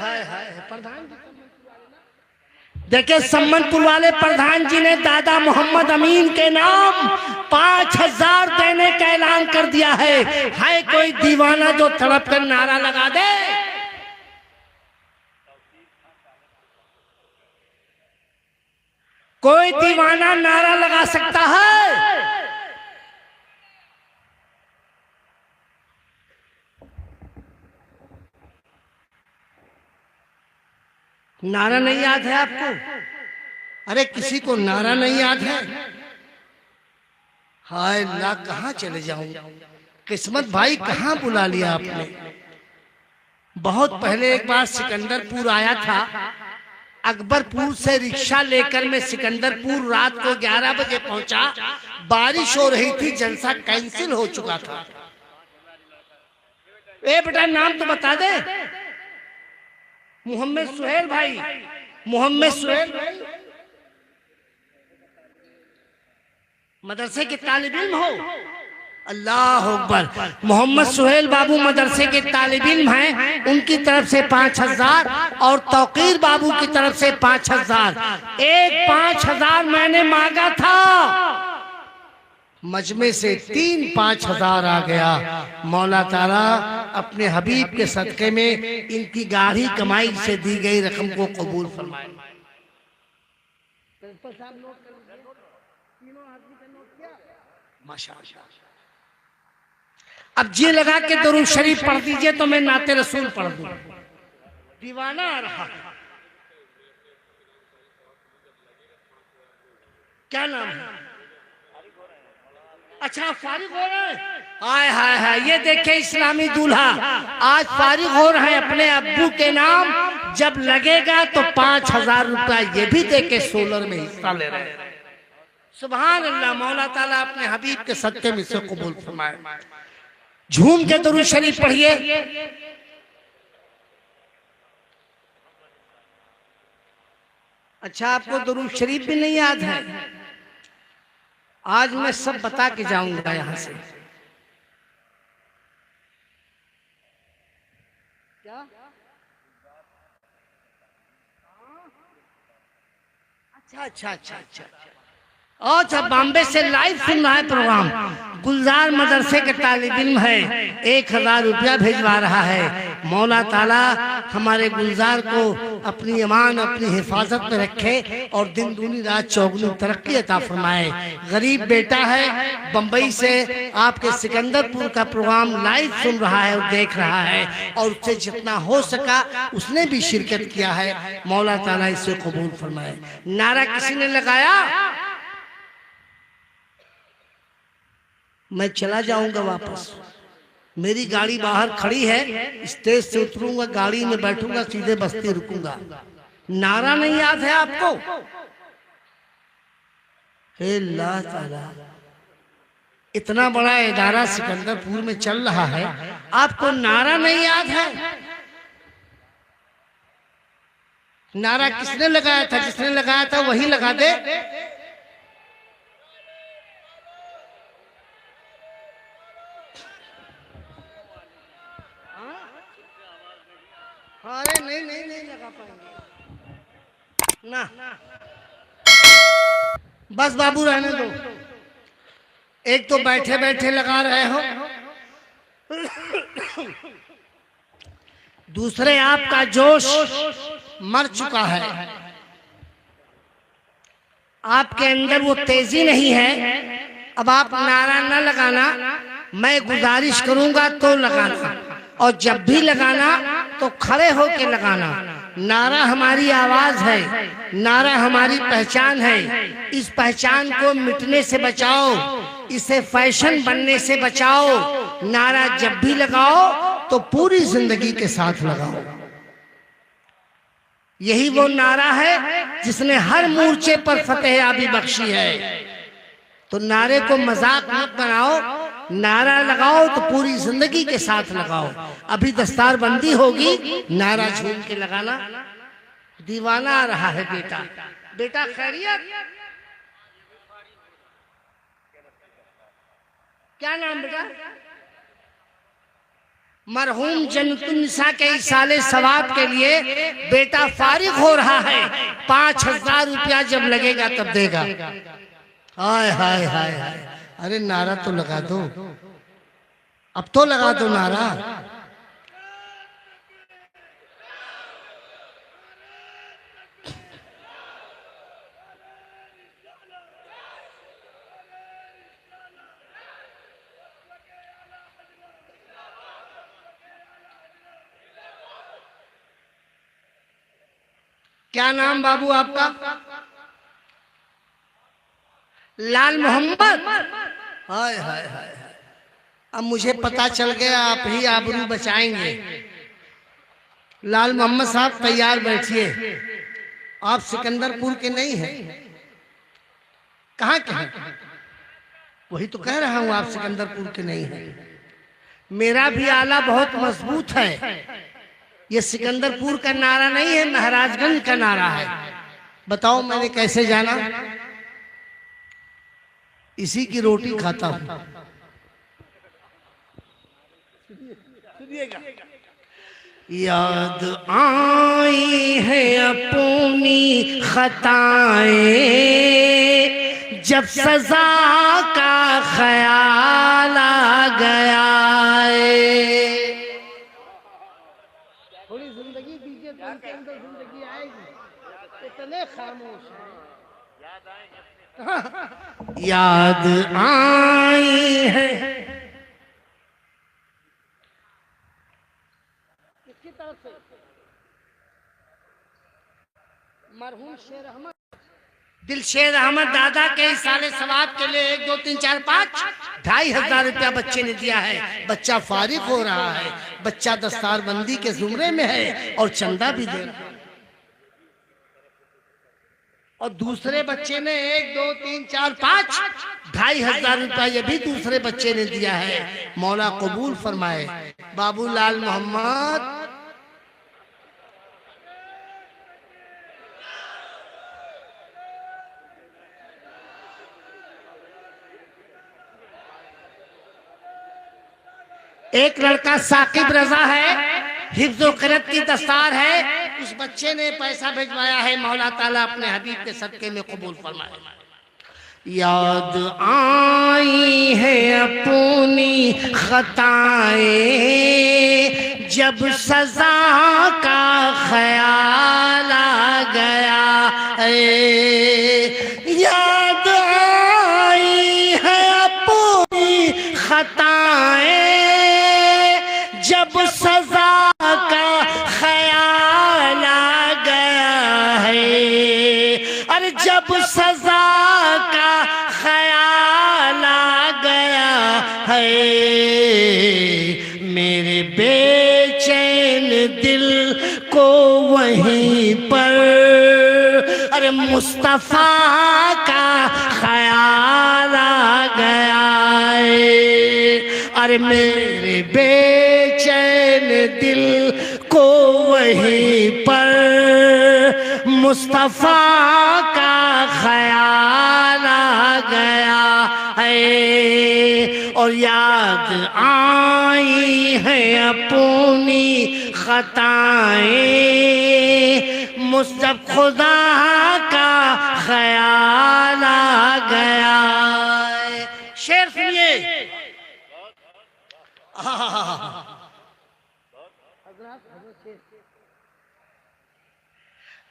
हाय हाय प्रधान देखिए, सम्मनपुर वाले प्रधान जी ने दादा मोहम्मद अमीन के नाम 5000 देने का ऐलान कर दिया है कोई दीवाना जो तड़प कर नारा लगा दे? कोई दीवाना नारा लगा सकता है? नारा नहीं याद है आपको? अरे किसी को नारा नहीं याद है? हाय अल्लाह, कहां चले जाऊं? किस्मत भाई कहां बुला लिया आपने? बहुत पहले एक बार सिकंदरपुर आया था। अकबरपुर से रिक्शा लेकर मैं सिकंदरपुर रात को 11 बजे पहुंचा। बारिश हो रही थी, जलसा कैंसिल हो चुका था। ए बेटा नाम तो बता दे। मोहम्मद सुहेल भाई, मोहम्मद सुहेल भाई मदरसे के तालिब इल्म हो? अल्लाह अकबर। मोहम्मद सुहेल बाबू मदरसे के तालिब इल्म हैं, उनकी तरफ से 5000 और तौकीर बाबू की तरफ से 5000। एक 5000 मैंने मांगा था, मजमे से 3-5 हजार आ गया। मौला ताला अपने हबीब के सदके में इनकी गाढ़ी कमाई से दी गई रकम को कबूल फरमाए। माशाअल्लाह। अब जी लगा के दरूद शरीफ पढ़ दीजिए तो मैं नाते रसूल पढ़ दूं। दीवाना आ रहा। क्या नाम है? अच्छा फारिग हो रहे हैं। हाय हाय हाय, ये देखे इस्लामी दूल्हा आज फारिग हो रहे हैं अपने अब्बू के नाम। जब लगेगा तो 5000 रुपया ये भी देके सोलर में हिस्सा ले रहे हैं। सुभान अल्लाह। मौला ताला अपने हबीब के सदके में से कबूल फरमाए। झूम के दरूद शरीफ पढ़िए। अच्छा आपको दरूद शरीफ भी नहीं याद है? आज मैं सब बता के जाऊंगा यहां से। क्या? अच्छा। अच्छा बॉम्बे से लाइव सुन रहा है प्रोग्राम। गुलजार मदरसे के तालिब इल्म है, 1000 रुपया भेजवा रहा है। मौला ताला हमारे गुलजार को अपनी अमान अपनी हिफाजत में रखे और दिन दूनी रात चौगुनी तरक्की अता फरमाए। गरीब बेटा है, बम्बई से आपके सिकंदरपुर का प्रोग्राम लाइव सुन रहा है और देख रहा है, और उससे जितना हो सका उसने भी शिरकत किया है। मौला ताला इसे कबूल फरमाए। नारा किसी ने लगाया? मैं चला जाऊंगा वापस। मेरी गाड़ी बाहर खड़ी है, स्टेज से उतरूंगा, गाड़ी में बैठूंगा, सीधे बस्ती रुकूंगा। नारा नहीं याद है आपको? हे अल्लाह ताला, इतना बड़ा इदारा सिकंदरपुर में चल रहा है, आपको नारा नहीं याद है? नारा किसने लगाया था? जिसने लगाया था वही लगा दे। अरे नहीं लगा पाएंगे ना। बस बाबू रहने दो। एक तो बैठे बैठे लगा रहे हो, दूसरे आपका जोश मर चुका है, आपके अंदर वो तेजी नहीं है। अब आप नारा न लगाना, मैं गुजारिश करूंगा तो लगाना, और जब भी लगाना तो खड़े होके लगाना। नारा हमारी आवाज है, नारा हमारी पहचान है। इस पहचान को मिटने से बचाओ, इसे फैशन बनने से बचाओ। नारा जब भी लगाओ तो पूरी जिंदगी के साथ लगाओ। यही वो नारा है जिसने हर मोर्चे पर फतेहयाबी बख्शी है। तो नारे को मजाक मत बनाओ, नारा लगाओ तो पूरी जिंदगी के साथ लगाओ। अभी दस्तार बंदी होगी, नारा झूम के लगाना। दीवाना आ रहा है बेटा। बेटा खैरियत? क्या नाम बेटा? मरहूम जन्नतुन्निसा के इसाले सवाब के लिए बेटा फारिग हो रहा है, 5,000 रुपया जब लगेगा तब देगा। हाय हाय हाय हाय, अरे नारा तो लगा दो, अब तो लगा दो नारा। क्या नाम बाबू आपका? लाल मोहम्मद। हाय हाय हाय, अब मुझे पता चल गया आप ही आबरू बचाएंगे। लाल मोहम्मद साहब तैयार बैठिए। आप सिकंदरपुर के नहीं हैं? कहाँ के हैं? वही तो कह रहा हूँ, आप सिकंदरपुर के नहीं हैं। मेरा भी आला बहुत मजबूत है। ये सिकंदरपुर का नारा नहीं है, महाराजगंज का नारा है। बताओ मैंने कैसे जाना? इसी की रोटी खाता हूं। याद आई है अपनी खताएं, जब सजा का ख्याल आ गया। थोड़ी जिंदगी दीजिए तो उनके अंदर जिंदगी आएगी। इतने खामोश हैं। याद आई है। किसकी तरफ से? मरहूम शेर अहमद, दिलशेर अहमद दादा के इसाले सवाब के लिए 1 2 3 4 5 2,500 रुपया बच्चे ने दिया है। बच्चा फारिग हो रहा है, बच्चा दस्तारबंदी के जुमरे में है और चंदा भी दे रहा है। और दूसरे बच्चे ने 1 2 3 4 5 2,500 रुपया ये भी दूसरे बच्चे ने दिया है। मौला कबूल फरमाए। बाबू लाल मोहम्मद, एक लड़का साकिब रजा है, हिफ्ज़ व क़िराअत की दस्तार है। उस बच्चे ने पैसा भिजवाया है। मौला ताला अपने हबीब के सदके में कबूल फरमाए। याद आई है अपनी खताएं, जब सजा का ख्याल आ गया है। याद आई है अपनी खताएं, जब सजा का ख्याल आ गया है। अरे जब सजा का ख्याल आ गया है, मेरे बेचैन दिल को वहीं पर अरे मुस्तफा का ख्याल आ गया है। अरे मेरे बेचैन दिल को वहीं पर मुस्तफा का ख्याल आ गया है। और याद आई है अपनी खताएं, मुझसे खुदा का ख्याल आ गया। शेर सुनिए।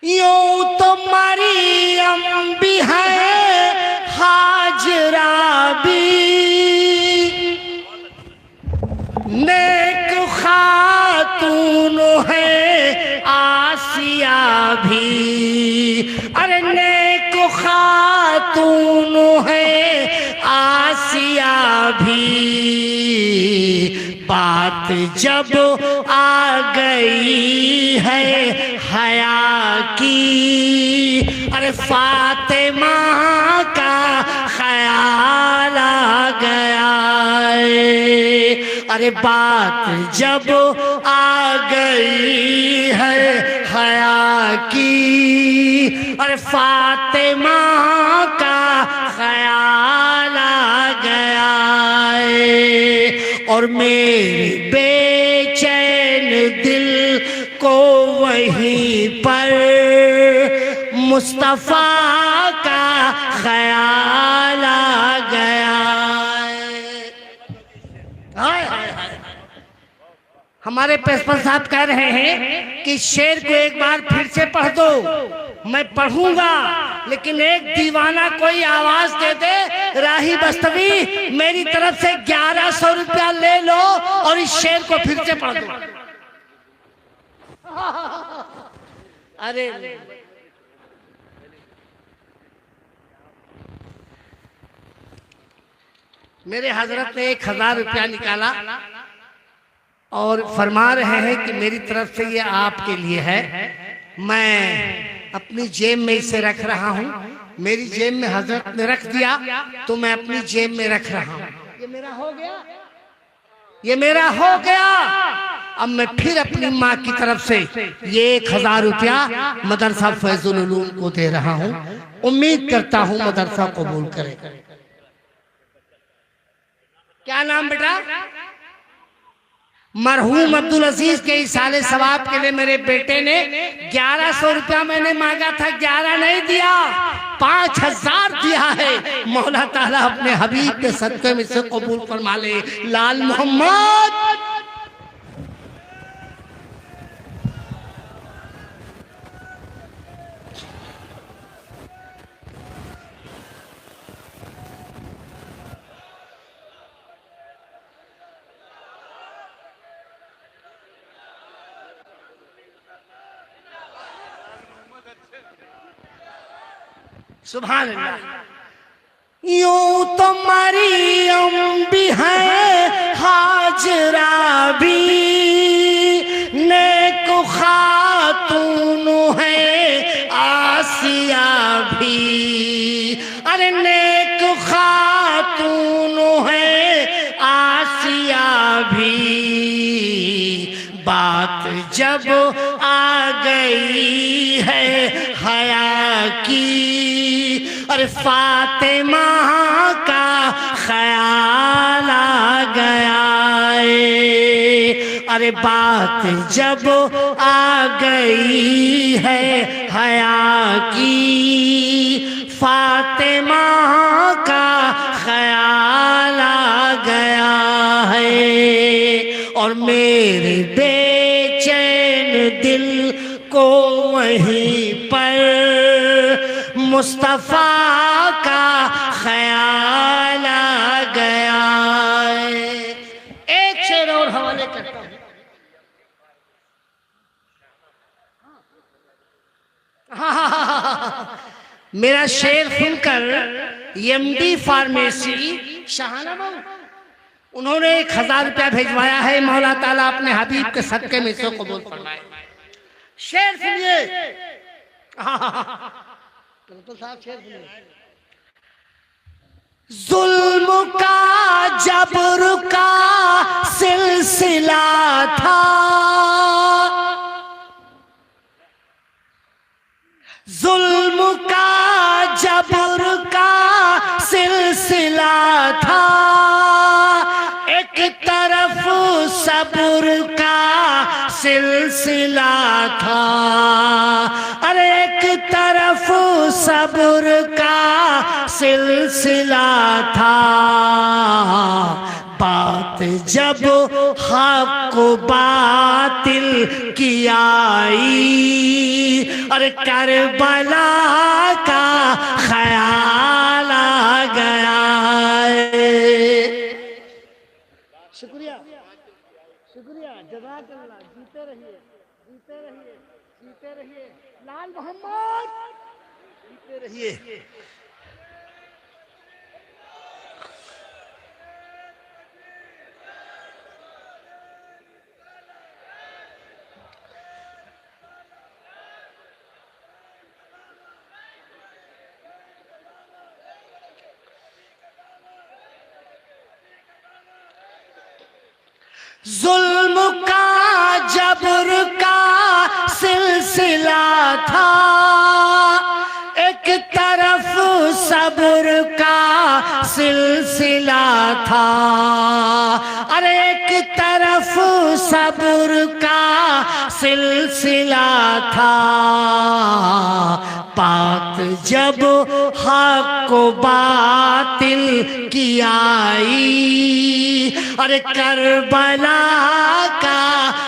यूं तो मरियम भी है, हाजरा भी, नेक खातून है आसिया भी। अरे नेक खातून है आसिया भी। बात जब आ गई है हया की, अरे फातिमा का ख्याल आ गया है। अरे बात जब आ गई है हया की, अरे फातिमा का ख्याल आ गया है। और मेरी बेटी वहीं पर मुस्तफा का ख्याल आ गया। हाय हाय हाय। हमारे प्रिंसिपल साहब कह रहे हैं कि शेर को एक बार फिर से पढ़ दो। मैं पढ़ूंगा, लेकिन एक दीवाना कोई आवाज दे दे, राही बस्तवी मेरी तरफ से 1100 रुपया ले लो और इस शेर को फिर से पढ़ दो। अरे मेरे हजरत ने 1000 रुपया निकाला और फरमा रहे हैं कि मेरी तरफ से ये आपके लिए है। मैं अपनी जेब में इसे रख रहा हूँ। मेरी जेब में हजरत ने रख दिया तो मैं अपनी जेब में रख रहा हूँ। ये मेरा हो गया, ये मेरा हो गया। अब मैं फिर अपनी माँ की तरफ से ये 1000 रुपया मदरसा फैजुल उलूम को दे रहा हूँ। उम्मीद करता हूँ मदरसा कबूल करे। क्या नाम बेटा? मरहूम अब्दुल अजीज के इसाले सवाब के लिए मेरे बेटे ने 1100 रुपया मैंने मांगा था, 11 नहीं दिया, 5000 दिया है। मौला ताला अपने हबीब के सदक़े में से कबूल फरमा ले। लाल मोहम्मद। सुभान अल्लाह। यूं तो मरियम भी है, हाजरा भी, नेक खातून है आसिया भी। अरे नेक खातून है आसिया भी। बात जब आ गई है हया की, और फातिमा का ख्याल आ गया है। अरे बात जब आ गई है हया की, फातिमा का ख्याल आ गया है। और मेरे बेचैन दिल को वहीं पर मुस्तफा का ख्याल आ गया है। एक शेर और हवाले करता हूं। मेरा शेर सुनकर एमडी फार्मेसी शाहनवा उन्होंने 1000 रुपया भेजवाया है। मौला ताला अपने हबीब के सदके में से कबूल फरमाए। शेर सुनिए। तो साहब शेर सुनिए। जुल्म का जबर का सिलसिला था, जुल्म का जबर का सिलसिला था। एक तरफ सब्र का सिलसिला था, अरे एक तरफ सब्र का सिलसिला था। बात जब हक बातिल की आई, और करबला का ख्याल आ गया। शुक्रिया शुक्रिया, जज़ाकल्लाह। जीते रहिए, जीते रहिए, जीते रहिए। लाल मोहम्मद जीते रहिए। जुल्म का जबर का सिलसिला था, एक तरफ सब्र का सिलसिला था, अरे एक तरफ सब्र का सिलसिला था, बात जब हक को बातिल की आई, अरे करबला का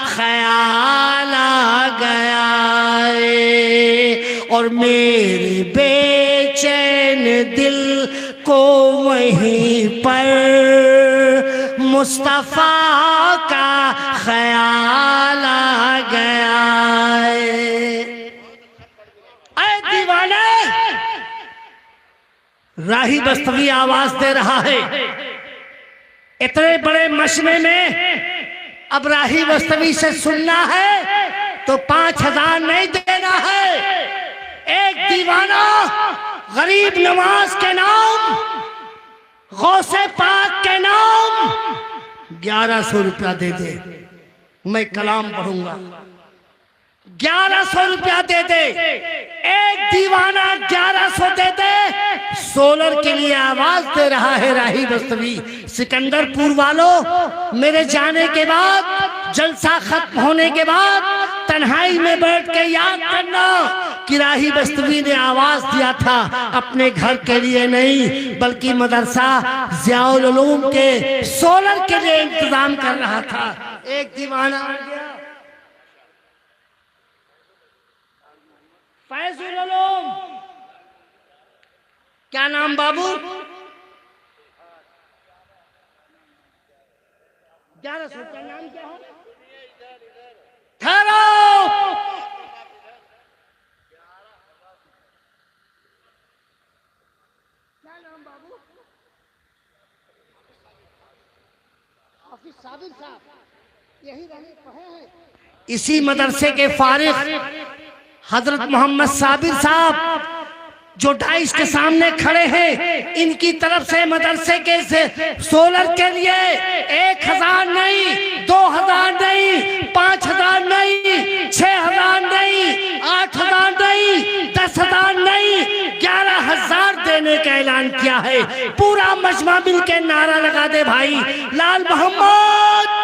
ख्याल आ गया और मेरे बेचैन दिल को वहीं पर मुस्तफा का ख्याल आ गया। ऐ दीवाने, राही बस्तवी आवाज दे रहा है। इतने बड़े मशमे में अब राही बस्तवी से सुनना है तो 5000 नहीं देना है। एक दीवाना गरीब नवाज के नाम, गौसे पाक के नाम 1100 रुपया दे दे, मैं कलाम पढ़ूंगा। 1100 रुपया दे दे, एक दीवाना 1100 दे दे। सोलर के लिए आवाज दे रहा है राही बस्तवी। सिकंदरपुर वालों, मेरे जाने के बाद, जलसा खत्म होने के बाद तन्हाई में बैठ के याद करना कि राही बस्तवी ने आवाज दिया था अपने घर के लिए नहीं, बल्कि मदरसा ज़ियाउल उलूम के सोलर के लिए इंतजाम कर रहा था। एक दीवाना आ गया, फैजुल उलूम। क्या नाम बाबू? 1100। क्या नाम क्या है? ठहरो। क्या नाम बाबू? हाफिज साबिर साहब, यही रहने पढ़े हैं। इसी मदरसे के फारिग हजरत मोहम्मद साबिर साहब जो डाइस के सामने खड़े हैं, इनकी तरफ से मदरसे के सोलर के लिए 1000 नहीं, 2000 नहीं, 5000 नहीं, 6000 नहीं, 8000 नहीं, 10000 नहीं, 11000 देने का ऐलान किया है। पूरा मजमा मिल के नारा लगा दे भाई, लाल मोहम्मद।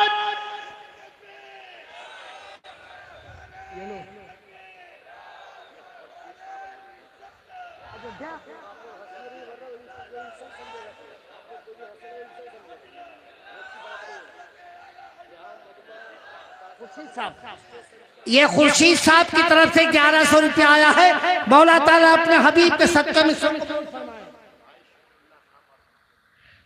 ये खुर्शीद साहब की तरफ से 1100 रुपया आया है। मौला ताला अपने हबीब के सदक़े में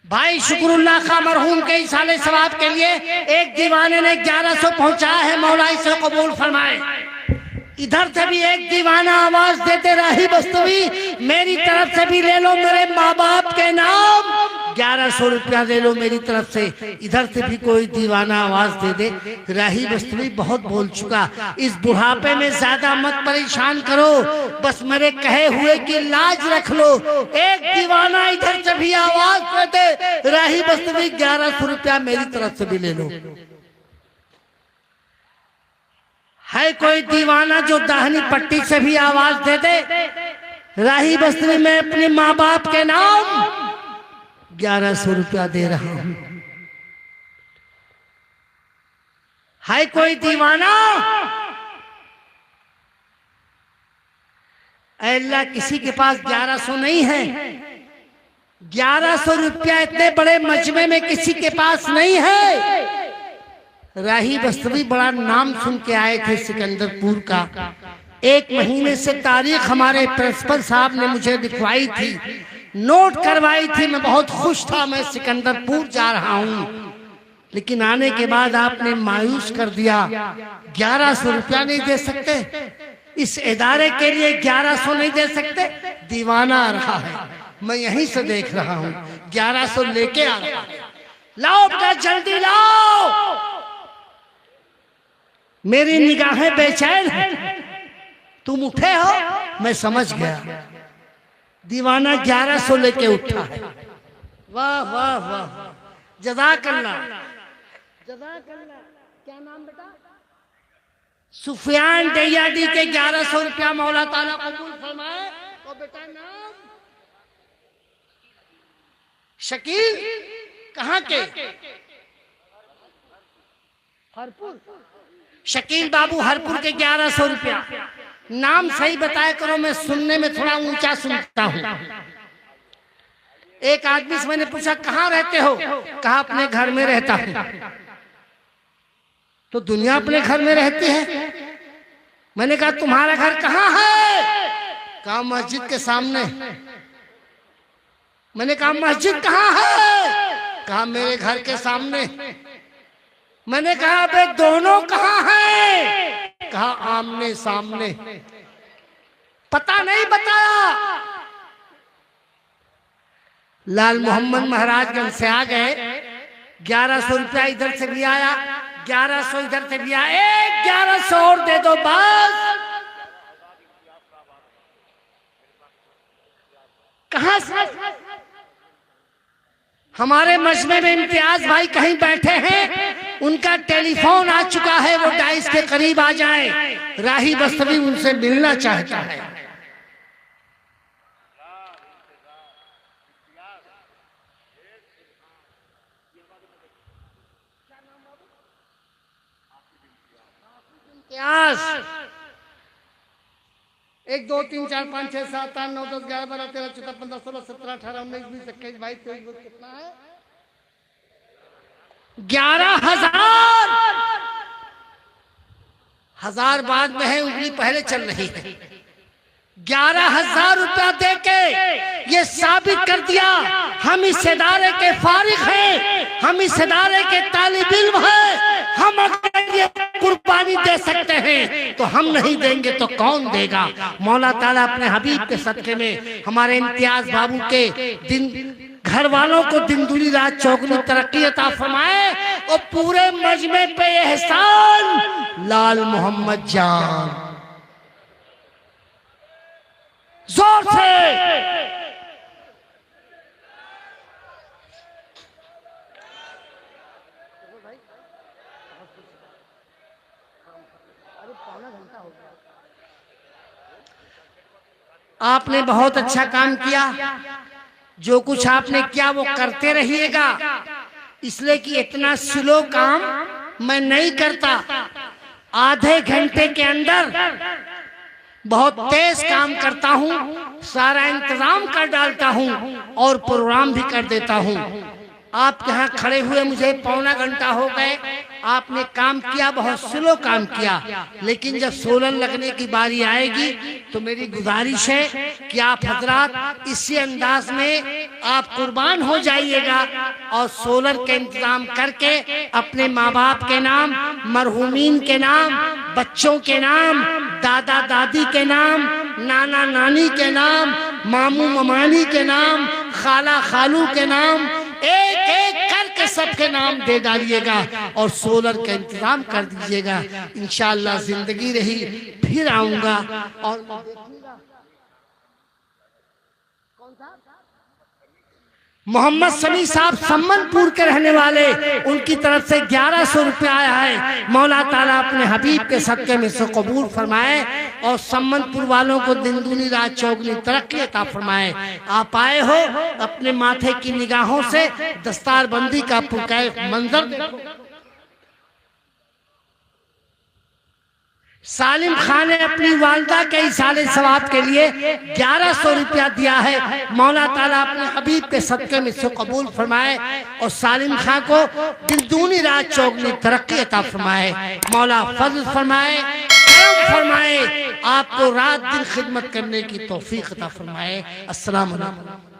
भाई शुक्रुल्लाह खा मरहूम के इसाले सवाब के लिए एक दीवाने ने 1100 पहुंचाया है। मौला इसे कबूल फरमाए। इधर से भी एक दीवाना आवाज देते राही बस्तवी, मेरी तरफ से भी ले लो, मेरे माँ बाप के नाम 1100 रुपया ले लो मेरी तरफ से। इधर से भी कोई दीवाना आवाज दे दे। राही बस्तवी बहुत बोल चुका, इस बुढ़ापे में ज्यादा मत परेशान करो, बस मेरे कहे हुए की लाज रख लो। एक दीवाना इधर से भी आवाज दे दे राही बस्तवी, 1100 रुपया मेरी तरफ से भी ले लो। है कोई दीवाना जो दाहिनी पट्टी से भी आवाज दे दे राही बस्तवी, मैं अपने माँ बाप के नाम 1100 रुपया दे रहा हूं। है कोई दीवाना? अल्लाह, किसी के पास 1100 नहीं है। 1100 रुपया इतने बड़े मजमे में किसी के पास नहीं है। राही बस्तवी बड़ा नाम सुन के आए थे सिकंदरपुर का। 1 महीने से तारीख हमारे प्रिंसिपल साहब ने मुझे लिखवाई थी, नोट करवाई थी। मैं बहुत खुश था, मैं सिकंदरपुर जा रहा हूं। लेकिन आने के बाद आपने मायूस कर दिया। 1100 रुपया नहीं दे सकते, इस इदारे के लिए 1100 नहीं दे सकते। दीवाना आ रहा है, मैं यहीं से देख रहा हूं, 1100 लेके आ रहा है। लाओ बेटा, जल्दी लाओ। मेरी निगाहें बेचैन है, तुम उठे हो, मैं समझ गया। दीवाना 1100 लेके उठा है। वाह वाह वाह, जज़ाकल्लाह जज़ाकल्लाह। क्या नाम बेटा? सुफियान डैयाडी के 1100 रुपया मौला ताला कबूल फरमाए। और बेटा नाम? शकील। कहाँ के? हरपुर, शकील बाबू हरपुर के 1100 रुपया। नाम सही बताया करो, मैं सुनने में थोड़ा ऊंचा सुनता हूँ। एक आदमी से मैंने पूछा कहाँ रहते हो, कहा अपने घर में रहता हूँ। तो दुनिया अपने घर में रहती है। मैंने कहा तुम्हारा घर कहाँ है, कहा मस्जिद के सामने। मैंने कहा मस्जिद कहाँ है, कहा मेरे घर के सामने। मैंने कहा बे दोनों कहाँ हैं, कहा आमने सामने। पता नहीं बताया। लाल मोहम्मद महाराजगंज से आ गए, 1100 रुपया इधर से भी आया, 1100 इधर से भी आया, 1100 और दे दो बस। कहां से? हमारे मजमे में इम्तियाज भाई कहीं बैठे हैं, उनका टेलीफोन आ चुका है, वो डाइस के करीब आ जाए। राही बस्तवी उनसे मिलना चाहता है। इम्तियाज 1 2 3 4 5 6 7 8 9 10 11 12 13 14 15 16 17 18 19 20 21 22 23 कितना है? 11,000। 1000 बाद में है, उंगली पहले चल रही है। 11,000 रुपया दे के ये साबित कर दिया हम इस इदारे के फारिग हैं, हम इस इदारे के तालिब इल्म हैं। हम अगर ये कुर्बानी दे सकते हैं तो हम नहीं देंगे तो कौन देगा? मौला ताला अपने हबीब के सदके में हमारे इम्तियाज बाबू के दिन घर वालों को दिन दूनी रात चौगुनी तरक्की अता फरमाए और पूरे मजमे पे एहसान लाल मोहम्मद जान जोर से। आपने बहुत अच्छा काम किया। जो कुछ आपने किया वो करते रहिएगा, इसलिए कि इतना स्लो काम मैं नहीं करता। आधे घंटे के अंदर बहुत तेज काम करता हूँ, सारा इंतजाम कर डालता हूँ और प्रोग्राम भी कर देता हूँ। आप यहाँ खड़े हुए मुझे पौना घंटा हो गए, आपने काम किया, बहुत स्लो काम किया, लेकिन जब सोलन लगने की बारी आएगी तो मेरी गुजारिश है कि आप हजरात इसी अंदाज में आप कुर्बान हो जाइएगा और सोलर के इंतजाम करके अपने माँ बाप के नाम, मरहूमीन के नाम, बच्चों के नाम, दादा दादी के नाम, नाना नानी के नाम, मामू ममानी के नाम, खाला खालू के नाम, एक एक करके सबके नाम दे डालिएगा और सोलर का इंतजाम कर दीजिएगा। इंशाअल्लाह जिंदगी रही फिर आऊंगा। और मोहम्मद समी साहब सम्मनपुर के रहने वाले, उनकी तरफ से 1100 रुपया आया है। मौला ताला अपने हबीब के सदके में से कबूल फरमाए और सम्मनपुर वालों को दिन दूनी रात चौगुनी तरक्की अता फरमाए। आप आए हो, अपने माथे की निगाहों से दस्तारबंदी का पुरकैफ मंजर देखो। सालिम खान ने अपनी वालदा के इसाले सवाब के लिए 1100 रुपया दिया है। मौला ताला अपने हबीब के सदके में से कबूल फरमाए और सालिम खान को दिन दूनी रात चौगुनी तरक्की अता फरमाए। मौला फजल फरमाए, करम फरमाए, आपको रात दिन खिदमत करने की तौफीक अता फरमाए। अस्सलाम वालेकुम।